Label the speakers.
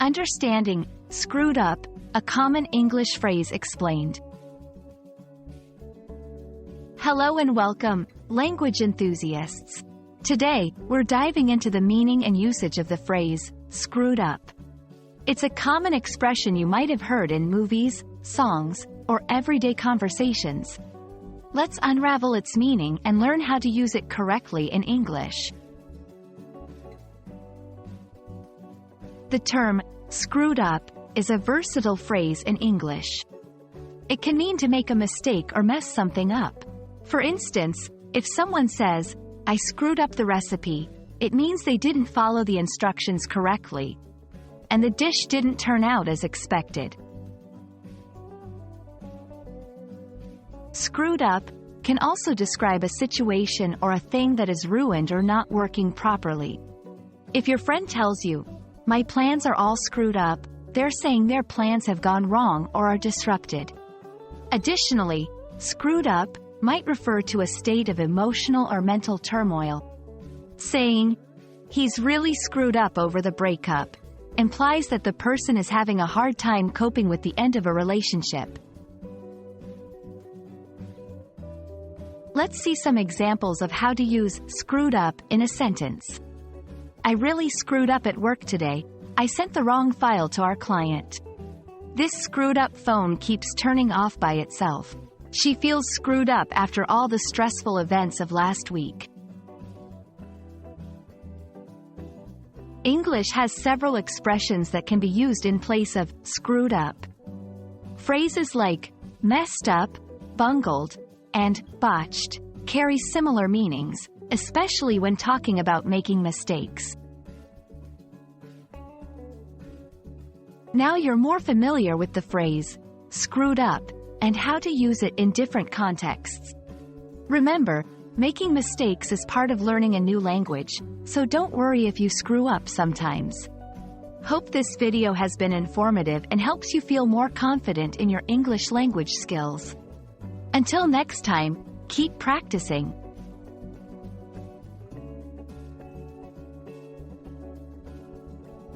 Speaker 1: Understanding screwed up, a common English phrase explained. Hello and welcome, language enthusiasts. Today, we're diving into the meaning and usage of the phrase, screwed up. It's a common expression you might have heard in movies, songs, or everyday conversations. Let's unravel its meaning and learn how to use it correctly in English. The term, screwed up, is a versatile phrase in English. It can mean to make a mistake or mess something up. For instance, if someone says, I screwed up the recipe, it means they didn't follow the instructions correctly, and the dish didn't turn out as expected. Screwed up can also describe a situation or a thing that is ruined or not working properly. If your friend tells you, my plans are all screwed up, they're saying their plans have gone wrong or are disrupted. Additionally, screwed up might refer to a state of emotional or mental turmoil. Saying, he's really screwed up over the breakup, implies that the person is having a hard time coping with the end of a relationship. Let's see some examples of how to use screwed up in a sentence. I really screwed up at work today. I sent the wrong file to our client. This screwed up phone keeps turning off by itself. She feels screwed up after all the stressful events of last week. English has several expressions that can be used in place of screwed up. Phrases like messed up, bungled, and botched carry similar meanings, especially when talking about making mistakes. Now you're more familiar with the phrase, screwed up, and how to use it in different contexts. Remember, making mistakes is part of learning a new language, so don't worry if you screw up sometimes. Hope this video has been informative and helps you feel more confident in your English language skills. Until next time, keep practicing.